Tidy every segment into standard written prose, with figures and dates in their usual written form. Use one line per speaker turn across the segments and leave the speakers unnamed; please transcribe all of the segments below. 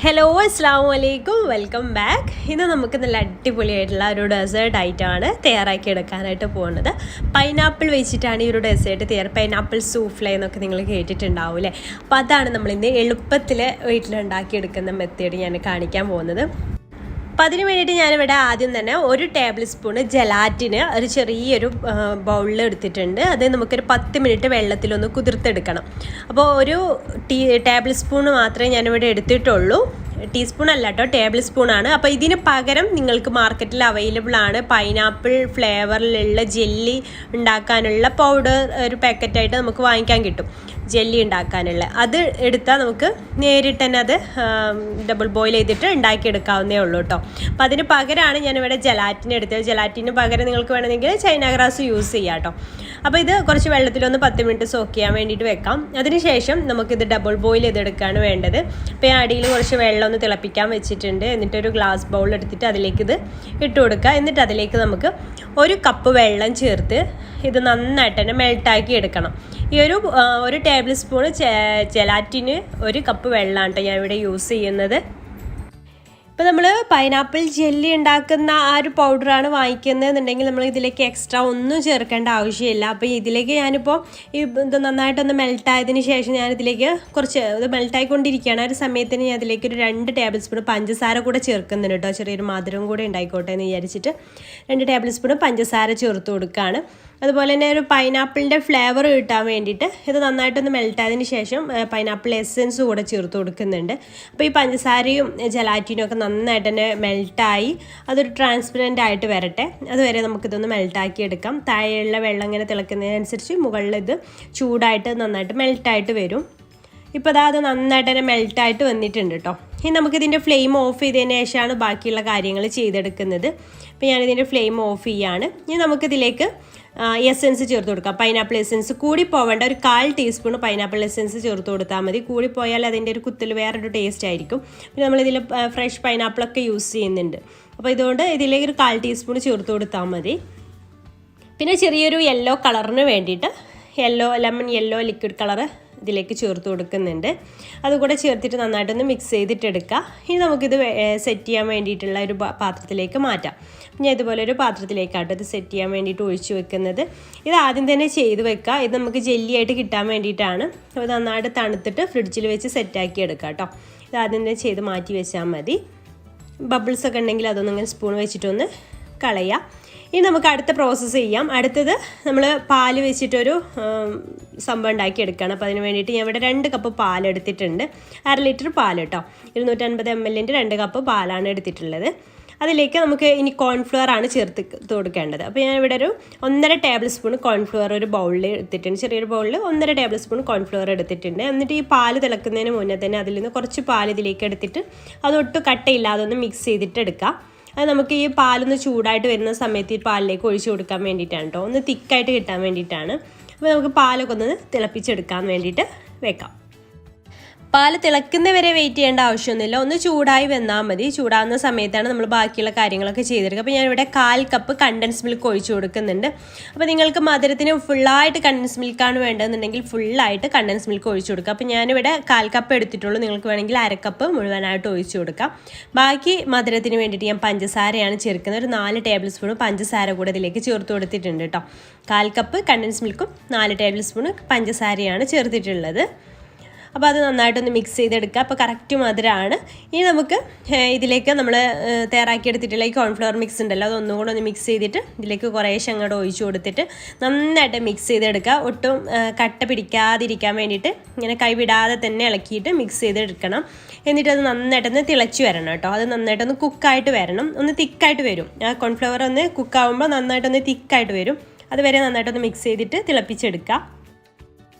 Hello അസ്സലാമു അലൈക്കും, welcome back. ഇന്ന് നമുക്ക് നല്ല അടിപൊളിയായിട്ടുള്ള ഒരു ഡെസേർട്ട് ആയിട്ടാണ് തയ്യാറാക്കി എടുക്കാനായിട്ട് പോകുന്നത്. പൈനാപ്പിൾ വെച്ചിട്ടാണ് ഈ ഒരു ഡെസേർട്ട് പൈനാപ്പിൾ സൂഫ്ലേ എന്നൊക്കെ നിങ്ങൾ കേട്ടിട്ടുണ്ടാവും അല്ലേ. അപ്പോൾ അതാണ് നമ്മളിന്ന് എളുപ്പത്തിൽ വീട്ടിലുണ്ടാക്കിയെടുക്കുന്ന മെത്തേഡ് ഞാൻ കാണിക്കാൻ പോകുന്നത്. അപ്പോൾ അതിന് വേണ്ടിയിട്ട് ഞാനിവിടെ ആദ്യം തന്നെ 1 ടേബിൾ സ്പൂണ് ജലാറ്റിന് ഒരു ചെറിയൊരു ബൗളിൽ എടുത്തിട്ടുണ്ട്. അത് നമുക്കൊരു 10 മിനിറ്റ് വെള്ളത്തിലൊന്ന് കുതിർത്തെടുക്കണം. അപ്പോൾ ഒരു ടേബിൾ സ്പൂൺ മാത്രമേ ഞാനിവിടെ എടുത്തിട്ടുള്ളൂ. ടീസ്പൂൺ അല്ല കേട്ടോ, ടേബിൾ സ്പൂണാണ്. അപ്പോൾ ഇതിന് പകരം നിങ്ങൾക്ക് മാർക്കറ്റിൽ അവൈലബിൾ ആണ് പൈനാപ്പിൾ ഫ്ലേവറിലുള്ള ജെല്ലി ഉണ്ടാക്കാനുള്ള പൗഡർ, ഒരു പാക്കറ്റായിട്ട് നമുക്ക് വാങ്ങിക്കാൻ കിട്ടും. ജെല്ലി ഉണ്ടാക്കാനുള്ള അത് എടുത്താൽ നമുക്ക് നേരിട്ട് തന്നെ അത് ഡബിൾ ബോയിൽ ചെയ്തിട്ട് ഉണ്ടാക്കിയെടുക്കാവുന്നേ ഉള്ളൂ കേട്ടോ. അപ്പോൾ അതിന് പകരമാണ് ഞാനിവിടെ ജലാറ്റിന് എടുത്തത്. ജലാറ്റിന് പകരം നിങ്ങൾക്ക് വേണമെങ്കിൽ ചൈന ഗ്രാസ് യൂസ് ചെയ്യാം കേട്ടോ. അപ്പോൾ ഇത് കുറച്ച് വെള്ളത്തിലൊന്ന് 10 മിനിറ്റ് സോക്ക് ചെയ്യാൻ വേണ്ടിയിട്ട് വെക്കാം. അതിനുശേഷം നമുക്കിത് ഡബിൾ ബോയിൽ ചെയ്തെടുക്കുകയാണ് വേണ്ടത്. അപ്പോൾ ഈ അടിയിൽ കുറച്ച് വെള്ളം ഒന്ന് തിളപ്പിക്കാൻ വെച്ചിട്ടുണ്ട്. എന്നിട്ടൊരു ഗ്ലാസ് ബൗൾ എടുത്തിട്ട് അതിലേക്ക് ഇത് ഇട്ട് കൊടുക്കുക. എന്നിട്ട് അതിലേക്ക് നമുക്ക് 1 കപ്പ് വെള്ളം ചേർത്ത് ഇത് നന്നായിട്ട് തന്നെ മെൽട്ടാക്കി എടുക്കണം. ഈ ഒരു ടേബിൾ സ്പൂൺ ജലാറ്റിന് 1 കപ്പ് വെള്ളമാണ് കേട്ടോ ഞാൻ ഇവിടെ യൂസ് ചെയ്യുന്നത്. ഇപ്പോൾ നമ്മൾ പൈനാപ്പിൾ ജെല്ലി ഉണ്ടാക്കുന്ന ആ ഒരു പൗഡറാണ് വാങ്ങിക്കുന്നതെന്നുണ്ടെങ്കിൽ നമ്മൾ ഇതിലേക്ക് എക്സ്ട്രാ ഒന്നും ചേർക്കേണ്ട ആവശ്യമില്ല. അപ്പോൾ ഇതിലേക്ക് ഞാനിപ്പോൾ ഇത് നന്നായിട്ടൊന്ന് മെൽട്ടായതിന് ശേഷം ഞാനിതിലേക്ക് കുറച്ച് ഇത് മെൽട്ടായിക്കൊണ്ടിരിക്കുകയാണ്. ആ ഒരു സമയത്തിന് ഞാൻ അതിലേക്ക് ഒരു 2 ടേബിൾ സ്പൂൺ പഞ്ചസാര കൂടെ ചേർക്കുന്നുണ്ട് കേട്ടോ. ചെറിയൊരു മധുരം കൂടെ ഉണ്ടായിക്കോട്ടെ എന്ന് വിചാരിച്ചിട്ട് 2 ടേബിൾ സ്പൂൺ പഞ്ചസാര ചേർത്ത് കൊടുക്കുകയാണ്. അതുപോലെ തന്നെ ഒരു പൈനാപ്പിളിൻ്റെ ഫ്ലേവർ കിട്ടാൻ വേണ്ടിയിട്ട് ഇത് നന്നായിട്ടൊന്ന് മെൽട്ടായതിന് ശേഷം പൈനാപ്പിൾ എസൻസ് കൂടെ ചേർത്ത് കൊടുക്കുന്നുണ്ട്. അപ്പോൾ ഈ പഞ്ചസാരയും ജലാറ്റിനും ഒക്കെ നന്നായിട്ട് തന്നെ മെൽട്ടായി അതൊരു ട്രാൻസ്പെറൻ്റ് ആയിട്ട് വരട്ടെ. അതുവരെ നമുക്കിതൊന്ന് മെൽട്ടാക്കി എടുക്കാം. താഴെയുള്ള വെള്ളം ഇങ്ങനെ തിളക്കുന്നതിനനുസരിച്ച് മുകളിൽ ഇത് ചൂടായിട്ട് നന്നായിട്ട് മെൽട്ടായിട്ട് വരും. ഇപ്പോൾ അത് നന്നായിട്ട് തന്നെ മെൽട്ടായിട്ട് വന്നിട്ടുണ്ട് കേട്ടോ. ഇനി നമുക്കിതിൻ്റെ ഫ്ലെയിം ഓഫ് ചെയ്തതിന് ശേഷമാണ് ബാക്കിയുള്ള കാര്യങ്ങൾ ചെയ്തെടുക്കുന്നത്. അപ്പോൾ ഞാനിതിൻ്റെ ഫ്ലെയിം ഓഫ് ചെയ്യാണ്. ഇനി നമുക്കിതിലേക്ക് എസൻസ് ചേർത്ത് കൊടുക്കാം. പൈനാപ്പിൾ എസൻസ് കൂടി പോവേണ്ട ഒരു 1/4 ടീസ്പൂൺ പൈനാപ്പിൾ എസൻസ് ചേർത്ത് കൊടുത്താൽ മതി. കൂടി പോയാൽ അതിൻ്റെ ഒരു കുത്തിൽ വേറൊരു ടേസ്റ്റ് ആയിരിക്കും. പിന്നെ നമ്മളിതിൽ ഫ്രഷ് പൈനാപ്പിളൊക്കെ യൂസ് ചെയ്യുന്നുണ്ട്. അപ്പോൾ ഇതുകൊണ്ട് ഇതിലേക്ക് ഒരു 1/4 ടീസ്പൂൺ ചേർത്ത് കൊടുത്താൽ മതി. പിന്നെ ചെറിയൊരു യെല്ലോ കളറിന് വേണ്ടിയിട്ട് ലെമൺ യെല്ലോ ലിക്വിഡ് കളറ് ഇതിലേക്ക് ചേർത്ത് കൊടുക്കുന്നുണ്ട്. അതുകൂടെ ചേർത്തിട്ട് നന്നായിട്ടൊന്ന് മിക്സ് ചെയ്തിട്ടെടുക്കുക. ഇനി നമുക്കിത് സെറ്റ് ചെയ്യാൻ വേണ്ടിയിട്ടുള്ള ഒരു പാത്രത്തിലേക്ക് മാറ്റാം. ഞാൻ ഇതുപോലെ ഒരു പാത്രത്തിലേക്കാട്ടോ ഇത് സെറ്റ് ചെയ്യാൻ വേണ്ടിയിട്ട് ഒഴിച്ചു വെക്കുന്നത്. ഇത് ആദ്യം തന്നെ ചെയ്ത് വെക്കുക. ഇത് നമുക്ക് ജെല്ലിയായിട്ട് കിട്ടാൻ വേണ്ടിയിട്ടാണ്. അപ്പോൾ നന്നായിട്ട് തണുത്തിട്ട് ഫ്രിഡ്ജിൽ വെച്ച് സെറ്റാക്കി എടുക്കുക കേട്ടോ. ഇത് ആദ്യം തന്നെ ചെയ്ത് മാറ്റി വെച്ചാൽ മതി. ബബിൾസൊക്കെ ഉണ്ടെങ്കിൽ അതൊന്നിങ്ങനെ സ്പൂൺ വെച്ചിട്ടൊന്ന് കളയാം. ഇനി നമുക്ക് അടുത്ത പ്രോസസ്സ് ചെയ്യാം. അടുത്തത് നമ്മൾ പാല് വെച്ചിട്ടൊരു സംഭവം ഉണ്ടാക്കി എടുക്കണം. അപ്പോൾ അതിന് വേണ്ടിയിട്ട് ഞാൻ ഇവിടെ 2 കപ്പ് പാലെടുത്തിട്ടുണ്ട്. 1/2 ലിറ്റർ പാൽ കേട്ടോ. 250 ml 2 കപ്പ് പാലാണ് എടുത്തിട്ടുള്ളത്. അതിലേക്ക് നമുക്ക് ഇനി കോൺഫ്ലവർ ആണ് ചേർത്ത് കൊടുക്കേണ്ടത്. അപ്പോൾ ഞാൻ ഇവിടെ ഒരു 1.5 ടേബിൾ സ്പൂൺ കോൺഫ്ലവർ ഒരു ബൗളിൽ എടുത്തിട്ടുണ്ട്. ചെറിയൊരു ബൗളിൽ 1.5 ടേബിൾ സ്പൂൺ കോൺഫ്ലവർ എടുത്തിട്ടുണ്ട്. എന്നിട്ട് ഈ പാല് തിളക്കുന്നതിന് മുന്നേ തന്നെ അതിൽ നിന്ന് കുറച്ച് പാൽ ഇതിലേക്ക് എടുത്തിട്ട് അതൊട്ടും കട്ടയില്ലാതെ ഒന്ന് മിക്സ് ചെയ്തിട്ട് എടുക്കാം. അത് നമുക്ക് ഈ പാലൊന്ന് ചൂടായിട്ട് വരുന്ന സമയത്ത് ഈ പാലിലേക്ക് ഒഴിച്ചു കൊടുക്കാൻ വേണ്ടിയിട്ടാണ് കേട്ടോ. ഒന്ന് തിക്കായിട്ട് കിട്ടാൻ വേണ്ടിയിട്ടാണ്. അപ്പോൾ നമുക്ക് പാലൊക്കെ ഒന്ന് തിളപ്പിച്ചെടുക്കാൻ വേണ്ടിയിട്ട് വെക്കാം. പാല് തിളക്കുന്നവരെ വെയിറ്റ് ചെയ്യേണ്ട ആവശ്യമൊന്നുമില്ല. ഒന്ന് ചൂടായി വന്നാൽ മതി. ചൂടാവുന്ന സമയത്താണ് നമ്മൾ ബാക്കിയുള്ള കാര്യങ്ങളൊക്കെ ചെയ്തെടുക്കുക. അപ്പോൾ ഞാനിവിടെ 1/4 കപ്പ് കണ്ടൻസ് മിൽക്ക് ഒഴിച്ചു കൊടുക്കുന്നുണ്ട്. അപ്പോൾ നിങ്ങൾക്ക് മധുരത്തിന് ഫുള്ളായിട്ട് കണ്ടൻസ് മിൽക്കാണ് വേണ്ടതെന്നുണ്ടെങ്കിൽ ഫുള്ളായിട്ട് കണ്ടൻസ് മിൽക്ക് ഒഴിച്ചു കൊടുക്കുക. അപ്പോൾ ഞാനിവിടെ 1/4 കപ്പ് എടുത്തിട്ടുള്ളൂ. നിങ്ങൾക്ക് വേണമെങ്കിൽ 1/2 കപ്പ് മുഴുവനായിട്ട് ഒഴിച്ചു കൊടുക്കാം. ബാക്കി മധുരത്തിന് വേണ്ടിയിട്ട് ഞാൻ പഞ്ചസാരയാണ് ചേർക്കുന്നത്. ഒരു 4 ടേബിൾ സ്പൂൺ പഞ്ചസാര കൂടെ ഇതിലേക്ക് ചേർത്ത് കൊടുത്തിട്ടുണ്ട് കേട്ടോ. 1/4 കപ്പ് കണ്ടൻസ് മിൽക്കും 4 ടേബിൾ സ്പൂൺ പഞ്ചസാരയാണ് ചേർത്തിട്ടുള്ളത്. അപ്പോൾ അത് നന്നായിട്ടൊന്ന് മിക്സ് ചെയ്തെടുക്കുക. അപ്പോൾ കറക്റ്റ് മധുരമാണ്. ഇനി നമുക്ക് ഇതിലേക്ക് നമ്മൾ തയ്യാറാക്കിയെടുത്തിട്ടുള്ള ഈ കോൺഫ്ലവർ മിക്സ് ഉണ്ടല്ലോ, അതൊന്നും കൂടെ ഒന്ന് മിക്സ് ചെയ്തിട്ട് ഇതിലേക്ക് കുറേശ്ശെ അങ്ങോട്ട് ഒഴിച്ചു കൊടുത്തിട്ട് നന്നായിട്ട് മിക്സ് ചെയ്തെടുക്കുക. ഒട്ടും കട്ട പിടിക്കാതിരിക്കാൻ വേണ്ടിയിട്ട് ഇങ്ങനെ കൈവിടാതെ തന്നെ ഇളക്കിയിട്ട് മിക്സ് ചെയ്തെടുക്കണം. എന്നിട്ട് അത് നന്നായിട്ടൊന്ന് തിളച്ച് വരണം കേട്ടോ. അത് നന്നായിട്ടൊന്ന് കുക്കായിട്ട് വരണം. ഒന്ന് തിക്കായിട്ട് വരും. ആ കോൺഫ്ലവർ ഒന്ന് കുക്കാവുമ്പോൾ നന്നായിട്ടൊന്ന് തിക്കായിട്ട് വരും. അതുവരെ നന്നായിട്ടൊന്ന് മിക്സ് ചെയ്തിട്ട് തിളപ്പിച്ചെടുക്കുക.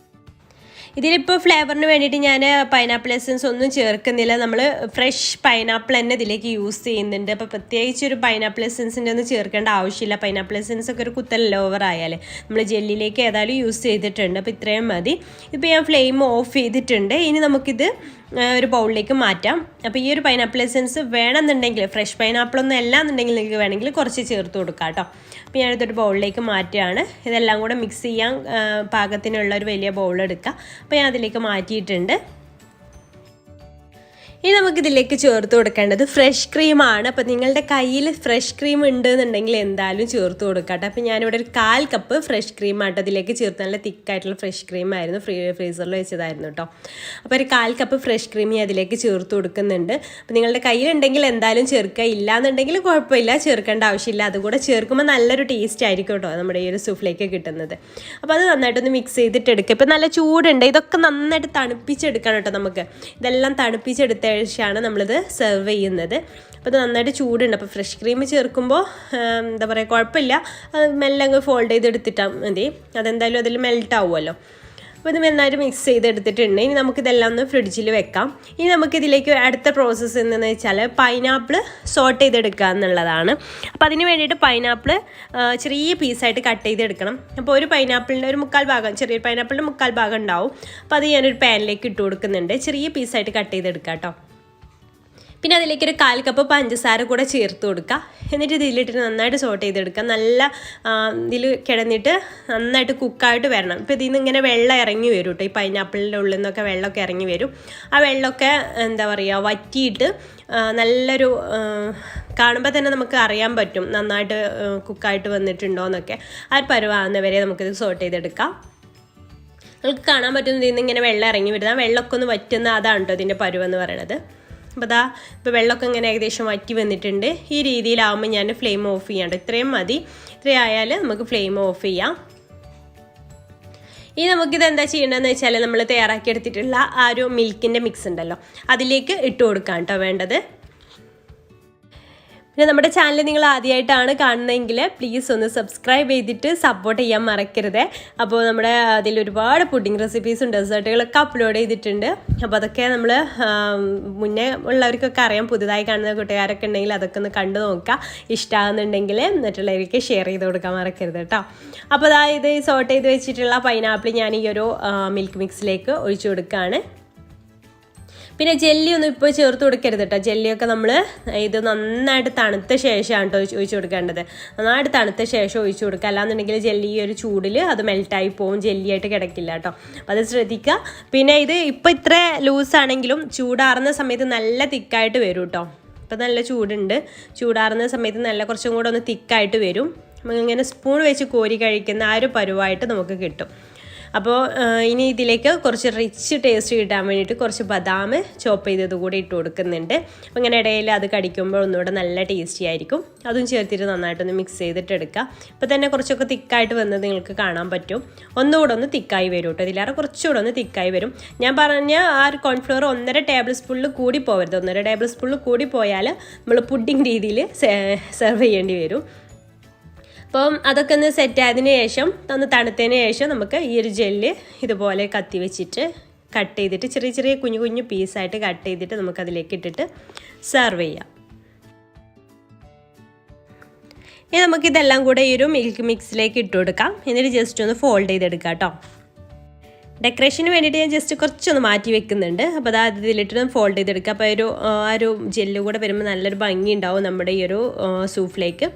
ഇതിലിപ്പോൾ ഫ്ലേവറിന് വേണ്ടിയിട്ട് ഞാൻ പൈനാപ്പിൾ എസൻസ് ഒന്നും ചേർക്കുന്നില്ല. നമ്മൾ ഫ്രഷ് പൈനാപ്പിൾ തന്നെ ഇതിലേക്ക് യൂസ് ചെയ്യുന്നുണ്ട്. അപ്പോൾ പ്രത്യേകിച്ച് ഒരു പൈനാപ്പിൾ എസൻസിൻ്റെ ഒന്നും ചേർക്കേണ്ട ആവശ്യമില്ല. പൈനാപ്പിൾ എസൻസ് ഒക്കെ ഒരു കുത്തൽ ഓവർ ആയാലേ നമ്മൾ ജെല്ലിലേക്ക് ഏതായാലും യൂസ് ചെയ്തിട്ടുണ്ട്. അപ്പോൾ ഇത്രയും മതി. ഇപ്പോൾ ഞാൻ ഫ്ലെയിം ഓഫ് ചെയ്തിട്ടുണ്ട്. ഇനി നമുക്കിത് ഒരു ബൗളിലേക്ക് മാറ്റാം. അപ്പോൾ ഈ ഒരു പൈനാപ്പിൾ എസൻസ് വേണമെന്നുണ്ടെങ്കിൽ ഫ്രഷ് പൈനാപ്പിളൊന്നും അല്ല എന്നുണ്ടെങ്കിൽ നിങ്ങൾക്ക് വേണമെങ്കിൽ കുറച്ച് ചേർത്ത് കൊടുക്കാം കേട്ടോ. അപ്പോൾ ഞാനിതൊരു ബൗളിലേക്ക് മാറ്റുകയാണ്. ഇതെല്ലാം കൂടെ മിക്സ് ചെയ്യാൻ പാകത്തിനുള്ള ഒരു വലിയ ബൗൾ എടുക്കുക. അപ്പോൾ ഞാൻ അതിലേക്ക് മാറ്റിയിട്ടുണ്ട്. ഇനി നമുക്കിതിലേക്ക് ചേർത്ത് കൊടുക്കേണ്ടത് ഫ്രഷ് ക്രീമാണ്. അപ്പോൾ നിങ്ങളുടെ കയ്യിൽ ഫ്രഷ് ക്രീം ഉണ്ടെന്നുണ്ടെങ്കിൽ എന്തായാലും ചേർത്ത് കൊടുക്കട്ടെ. അപ്പോൾ ഞാനിവിടെ ഒരു 1/4 കപ്പ് ഫ്രഷ് ക്രീമായിട്ട് അതിലേക്ക് ചേർത്ത്, നല്ല തിക്കായിട്ടുള്ള ഫ്രഷ് ക്രീമായിരുന്നു, ഫ്രീസറിൽ വെച്ചതായിരുന്നു കേട്ടോ. അപ്പോൾ ഒരു 1/4 കപ്പ് ഫ്രഷ് ക്രീം അതിലേക്ക് ചേർത്ത് കൊടുക്കുന്നുണ്ട്. അപ്പോൾ നിങ്ങളുടെ കയ്യിലുണ്ടെങ്കിൽ എന്തായാലും ചേർക്കുക, ഇല്ലാന്നുണ്ടെങ്കിൽ കുഴപ്പമില്ല, ചേർക്കേണ്ട ആവശ്യമില്ല. അതുകൂടെ ചേർക്കുമ്പോൾ നല്ലൊരു ടേസ്റ്റ് ആയിരിക്കും കേട്ടോ നമ്മുടെ ഈ ഒരു സൂഫ്ലേക്ക് കിട്ടുന്നത്. അപ്പോൾ അത് നന്നായിട്ടൊന്ന് മിക്സ് ചെയ്തിട്ട് എടുക്കുക. ഇപ്പോൾ നല്ല ചൂടുണ്ട്, ഇതൊക്കെ നന്നായിട്ട് തണുപ്പിച്ചെടുക്കണം കേട്ടോ. നമുക്ക് ഇതെല്ലാം തണുപ്പിച്ചെടുത്ത ശേഷമാണ് നമ്മളിത് സെർവ് ചെയ്യുന്നത്. അപ്പോൾ ഇത് നന്നായിട്ട് ചൂടുണ്ട്. അപ്പോൾ ഫ്രഷ് ക്രീം ചേർക്കുമ്പോൾ എന്താ പറയുക, കുഴപ്പമില്ല, അത് മെല്ലെ അങ്ങ് ഫോൾഡ് ചെയ്തെടുത്തിട്ടാൽ മതി, അതെന്തായാലും അതിൽ മെൽറ്റ് ആവുമല്ലോ. അപ്പോൾ ഇത് നന്നായിട്ട് മിക്സ് ചെയ്തെടുത്തിട്ടുണ്ട്. ഇനി നമുക്കിതെല്ലാം ഒന്ന് ഫ്രിഡ്ജിൽ വെക്കാം. ഇനി നമുക്കിതിലേക്ക് അടുത്ത പ്രോസസ്സ് എന്താണെന്ന് വെച്ചാൽ പൈനാപ്പിൾ സോട്ട് ചെയ്തെടുക്കുക എന്നുള്ളതാണ്. അപ്പോൾ അതിന് വേണ്ടിയിട്ട് പൈനാപ്പിൾ ചെറിയ പീസായിട്ട് കട്ട് ചെയ്തെടുക്കണം. അപ്പോൾ ഒരു പൈനാപ്പിളിൻ്റെ ഒരു 1/4 ഭാഗം, ചെറിയൊരു പൈനാപ്പിളിൻ്റെ 1/4 ഭാഗം ഉണ്ടാവും. അപ്പോൾ അത് ഞാനൊരു പാനിലേക്ക് ഇട്ട് കൊടുക്കുന്നുണ്ട്. ചെറിയ പീസായിട്ട് കട്ട് ചെയ്തെടുക്കുക കേട്ടോ. പിന്നെ അതിലേക്കൊരു 1/4 കപ്പ് പഞ്ചസാര കൂടെ ചേർത്ത് കൊടുക്കുക. എന്നിട്ട് ഇതിലിട്ടിട്ട് നന്നായിട്ട് സോട്ട് ചെയ്തെടുക്കുക. നല്ല ഇതിൽ കിടന്നിട്ട് നന്നായിട്ട് കുക്കായിട്ട് വരണം. ഇപ്പോൾ ഇതിൽ നിന്ന് ഇങ്ങനെ വെള്ളം ഇറങ്ങി വരും കേട്ടോ. ഈ പൈനാപ്പിളിൻ്റെ ഉള്ളിൽ നിന്നൊക്കെ വെള്ളമൊക്കെ ഇറങ്ങി വരും. ആ വെള്ളമൊക്കെ എന്താ പറയുക, വറ്റിയിട്ട് നല്ലൊരു കാണുമ്പോൾ തന്നെ നമുക്ക് അറിയാൻ പറ്റും നന്നായിട്ട് കുക്കായിട്ട് വന്നിട്ടുണ്ടോ എന്നൊക്കെ. ആ ഒരു പരുവാകുന്നവരെ നമുക്കിത് സോട്ട് ചെയ്തെടുക്കാം. നമുക്ക് കാണാൻ പറ്റുന്ന ഇതിൽ നിന്ന് ഇങ്ങനെ വെള്ളം ഇറങ്ങി വരുന്നത്, ആ വെള്ളമൊക്കെ ഒന്ന് വറ്റുന്ന അതാണ് കേട്ടോ ഇതിൻ്റെ പരുവെന്ന് പറയണത്. അപ്പോൾ ഇപ്പോൾ വെള്ളമൊക്കെ ഇങ്ങനെ ഏകദേശം വറ്റി വന്നിട്ടുണ്ട്. ഈ രീതിയിലാവുമ്പോൾ ഞാൻ ഫ്ലെയിം ഓഫ് ചെയ്യാണ്ട്, ഇത്രയും മതി. ഇത്രയായാൽ നമുക്ക് ഫ്ലെയിം ഓഫ് ചെയ്യാം. ഇനി നമുക്കിത് എന്താ ചെയ്യേണ്ടതെന്ന് വെച്ചാൽ നമ്മൾ തയ്യാറാക്കിയെടുത്തിട്ടുള്ള ആ ഒരു മിൽക്കിൻ്റെ മിക്സ് ഉണ്ടല്ലോ, അതിലേക്ക് ഇട്ട് കൊടുക്കാം കേട്ടോ വേണ്ടത്. പിന്നെ നമ്മുടെ ചാനൽ നിങ്ങൾ ആദ്യമായിട്ടാണ് കാണുന്നതെങ്കിൽ പ്ലീസ് ഒന്ന് സബ്സ്ക്രൈബ് ചെയ്തിട്ട് സപ്പോർട്ട് ചെയ്യാൻ മറക്കരുത്. അപ്പോൾ നമ്മുടെ അതിൽ ഒരുപാട് പുഡിംഗ് റെസിപ്പീസും ഡെസേർട്ടുകളൊക്കെ അപ്ലോഡ് ചെയ്തിട്ടുണ്ട്. അപ്പോൾ അതൊക്കെ നമ്മൾ മുന്നേ ഉള്ളവർക്കൊക്കെ അറിയാം, പുതുതായി കാണുന്ന കൂട്ടുകാരൊക്കെ ഉണ്ടെങ്കിൽ അതൊക്കെ ഒന്ന് കണ്ടു നോക്കുക. ഇഷ്ടമാകുന്നുണ്ടെങ്കിൽ മറ്റുള്ളവർക്ക് ഷെയർ ചെയ്ത് കൊടുക്കാൻ മറക്കരുത് കേട്ടോ. അപ്പോൾ അതായത് സോട്ട് ചെയ്ത് വെച്ചിട്ടുള്ള പൈനാപ്പിൾ ഞാൻ ഈ ഒരു മിൽക്ക് മിക്സിലേക്ക് ഒഴിച്ചു കൊടുക്കുകയാണ്. പിന്നെ ജെല്ലിയൊന്നും ഇപ്പോൾ ചേർത്ത് കൊടുക്കരുത് കേട്ടോ. ജെല്ലിയൊക്കെ നമ്മൾ ഇത് നന്നായിട്ട് തണുത്ത ശേഷമാണ് കേട്ടോ ഒഴിച്ചു കൊടുക്കേണ്ടത്. നന്നായിട്ട് തണുത്ത ശേഷം ഒഴിച്ചു കൊടുക്കുക, അല്ലാന്നുണ്ടെങ്കിൽ ജെല്ലി ഈ ഒരു ചൂടിൽ അത് മെൽറ്റായി പോവും, ജെല്ലിയായിട്ട് കിടക്കില്ല കേട്ടോ. അപ്പോൾ അത് ശ്രദ്ധിക്കുക. പിന്നെ ഇത് ഇപ്പോൾ ഇത്ര ലൂസാണെങ്കിലും ചൂടാറുന്ന സമയത്ത് നല്ല തിക്കായിട്ട് വരും കേട്ടോ. ഇപ്പോൾ നല്ല ചൂടുണ്ട്, ചൂടാറുന്ന സമയത്ത് നല്ല കുറച്ചും കൂടെ ഒന്ന് തിക്കായിട്ട് വരും. ഇങ്ങനെ സ്പൂൺ വെച്ച് കോരി കഴിക്കുന്ന ആ ഒരു പരുവായിട്ട് നമുക്ക് കിട്ടും. അപ്പോൾ ഇനി ഇതിലേക്ക് കുറച്ച് റിച്ച് ടേസ്റ്റ് കിട്ടാൻ വേണ്ടിയിട്ട് കുറച്ച് ബദാം ചോപ്പ് ചെയ്തത് കൂടി ഇട്ട് കൊടുക്കുന്നുണ്ട്. അപ്പോൾ ഇങ്ങനെ ഇടയിൽ അത് കടിക്കുമ്പോൾ ഒന്നുകൂടെ നല്ല ടേസ്റ്റി ആയിരിക്കും. അതും ചേർത്തിട്ട് നന്നായിട്ടൊന്ന് മിക്സ് ചെയ്തിട്ട് എടുക്കുക. ഇപ്പോൾ തന്നെ കുറച്ചൊക്കെ തിക്കായിട്ട് വന്നത് നിങ്ങൾക്ക് കാണാൻ പറ്റും. ഒന്നുകൂടെ ഒന്ന് തിക്കായി വരും കേട്ടോ. ഇതിലേറെ കുറച്ചുകൂടെ ഒന്ന് തിക്കായി വരും. ഞാൻ പറഞ്ഞ ആ ഒരു കോൺഫ്ലവർ 1.5 ടേബിൾ സ്പൂണിൽ കൂടി പോകരുത്. 1.5 ടേബിൾ സ്പൂണിൽ കൂടി പോയാൽ നമ്മൾ പുഡിംഗ് രീതിയിൽ സെർവ് ചെയ്യേണ്ടി വരും. അപ്പം അതൊക്കെ ഒന്ന് സെറ്റ് ആയതിനു ശേഷം, ഒന്ന് തണുത്തതിന് ശേഷം നമുക്ക് ഈ ഒരു ജെല്ല് ഇതുപോലെ കത്തി വെച്ചിട്ട് കട്ട് ചെയ്തിട്ട് ചെറിയ ചെറിയ കുഞ്ഞു കുഞ്ഞു പീസായിട്ട് കട്ട് ചെയ്തിട്ട് നമുക്കതിലേക്ക് ഇട്ടിട്ട് സെർവ് ചെയ്യാം. ഇനി നമുക്കിതെല്ലാം കൂടെ ഈ ഒരു മിൽക്ക് മിക്സിലേക്ക് ഇട്ട് കൊടുക്കാം. എന്നിട്ട് ജസ്റ്റ് ഒന്ന് ഫോൾഡ് ചെയ്തെടുക്കാം കേട്ടോ. ഡെക്കറേഷന് വേണ്ടിയിട്ട് ഞാൻ ജസ്റ്റ് കുറച്ചൊന്ന് മാറ്റി വെക്കുന്നുണ്ട്. അപ്പോൾ അത് ഇതിലിട്ട് ഫോൾഡ് ചെയ്തെടുക്കുക. അപ്പോൾ ആ ഒരു ജെല്ല് കൂടെ വരുമ്പോൾ നല്ലൊരു ഭംഗി ഉണ്ടാവും നമ്മുടെ ഈ ഒരു സൂഫ്ലേക്ക്.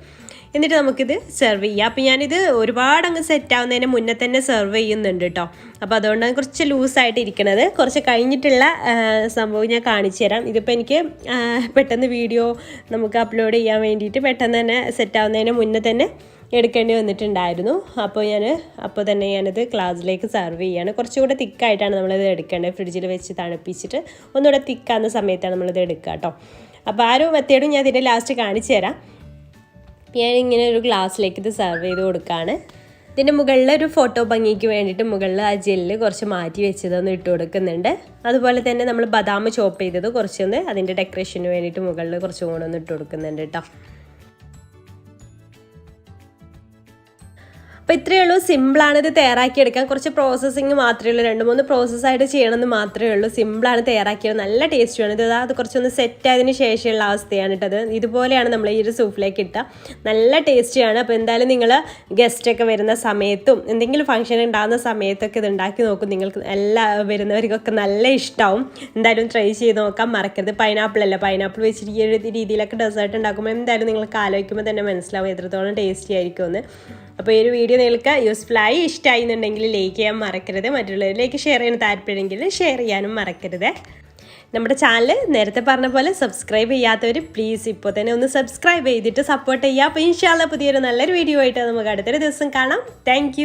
എന്നിട്ട് നമുക്കിത് സെർവ് ചെയ്യാം. അപ്പോൾ ഞാനിത് ഒരുപാട് അങ്ങ് സെറ്റ് ആവുന്നതിന് മുന്നേ തന്നെ സെർവ് ചെയ്യുന്നുണ്ട് കേട്ടോ. അപ്പോൾ അതുകൊണ്ടാണ് കുറച്ച് ലൂസായിട്ട് ഇരിക്കണത്. കുറച്ച് കഴിഞ്ഞിട്ടുള്ള സംഭവം ഞാൻ കാണിച്ചു തരാം. ഇതിപ്പോൾ എനിക്ക് പെട്ടെന്ന് വീഡിയോ നമുക്ക് അപ്ലോഡ് ചെയ്യാൻ വേണ്ടിയിട്ട് പെട്ടെന്ന് തന്നെ സെറ്റ് ആവുന്നതിന് മുന്നേ തന്നെ എടുക്കേണ്ടി വന്നിട്ടുണ്ടായിരുന്നു. അപ്പോൾ തന്നെ ഞാനിത് ഗ്ലാസ്സിലേക്ക് സെർവ് ചെയ്യാണ്. കുറച്ചുകൂടെ തിക്കായിട്ടാണ് നമ്മളിത് എടുക്കേണ്ടത്. ഫ്രിഡ്ജിൽ വെച്ച് തണുപ്പിച്ചിട്ട് ഒന്നുകൂടെ തിക്കാവുന്ന സമയത്താണ് നമ്മളിത് എടുക്കുക കേട്ടോ. അപ്പോൾ ആ ഒരു മെത്തേഡും ഞാൻ ഇതിൻ്റെ ലാസ്റ്റ് കാണിച്ചു തരാം. ഞാൻ ഇങ്ങനെ ഒരു ഗ്ലാസ്സിലേക്ക് ഇത് സെർവ് ചെയ്ത് കൊടുക്കുകയാണ്. ഇതിൻ്റെ മുകളിൽ ഒരു ഫോട്ടോ ഭംഗിക്ക് വേണ്ടിയിട്ട് മുകളിൽ ആ ജെല്ല് കുറച്ച് മാറ്റി വെച്ചതൊന്ന് ഇട്ട് കൊടുക്കുന്നുണ്ട്. അതുപോലെ തന്നെ നമ്മൾ ബദാം ചോപ്പ് ചെയ്തത് കുറച്ചൊന്ന് അതിൻ്റെ ഡെക്കറേഷന് വേണ്ടിയിട്ട് മുകളിൽ കുറച്ചും കൂടെ ഒന്ന് ഇട്ട് കൊടുക്കുന്നുണ്ട് കേട്ടോ. അപ്പോൾ ഇത്രയേ ഉള്ളൂ. സിമ്പിളാണ് ഇത് തയ്യാറാക്കിയെടുക്കാൻ. കുറച്ച് പ്രോസസ്സിങ് മാത്രമേ ഉള്ളൂ, 2-3 പ്രോസസ്സായിട്ട് ചെയ്യണമെന്ന് മാത്രമേ ഉള്ളൂ. സിമ്പിളാണ് തയ്യാറാക്കിയത്, നല്ല ടേസ്റ്റുമാണ്. അത് കുറച്ചൊന്ന് സെറ്റ് ആയതിന് ശേഷമുള്ള അവസ്ഥയാണ് കേട്ടത്. ഇതുപോലെയാണ് നമ്മൾ ഈ ഒരു സൂഫിലേക്ക് ഇട്ടാൽ നല്ല ടേസ്റ്റിയാണ്. അപ്പോൾ എന്തായാലും നിങ്ങൾ ഗസ്റ്റൊക്കെ വരുന്ന സമയത്തും എന്തെങ്കിലും ഫംഗ്ഷൻ ഉണ്ടാകുന്ന സമയത്തൊക്കെ ഇത് ഉണ്ടാക്കി നോക്കും. നിങ്ങൾക്ക് എല്ലാ വരുന്നവർക്കൊക്കെ നല്ല ഇഷ്ടമാവും. എന്തായാലും ട്രൈ ചെയ്ത് നോക്കാൻ മറക്കരുത്. പൈനാപ്പിൾ വെച്ചിട്ട് ഈ ഒരു രീതിയിലൊക്കെ ഡെസേർട്ട് ഉണ്ടാക്കുമ്പോൾ എന്തായാലും നിങ്ങൾക്ക് ആലോചിക്കുമ്പോൾ തന്നെ മനസ്സിലാവും എത്രത്തോളം ടേസ്റ്റി ആയിരിക്കുമെന്ന്. അപ്പോൾ ഈ ഒരു വീഡിയോ നിങ്ങൾക്ക് യൂസ്ഫുള്ളായി ഇഷ്ടമായി എന്നുണ്ടെങ്കിൽ ലൈക്ക് ചെയ്യാൻ മറക്കരുത്. മറ്റുള്ളവരിലേക്ക് ഷെയർ ചെയ്യാൻ താല്പര്യമെങ്കിൽ ഷെയർ ചെയ്യാനും മറക്കരുത്. നമ്മുടെ ചാനൽ നേരത്തെ പറഞ്ഞ പോലെ സബ്സ്ക്രൈബ് ചെയ്യാത്തവർ പ്ലീസ് ഇപ്പോൾ തന്നെ ഒന്ന് സബ്സ്ക്രൈബ് ചെയ്തിട്ട് സപ്പോർട്ട് ചെയ്യുക. അപ്പോൾ ഇൻഷാല്ലാ പുതിയൊരു നല്ലൊരു വീഡിയോ ആയിട്ട് നമുക്ക് അടുത്തൊരു ദിവസം കാണാം. താങ്ക്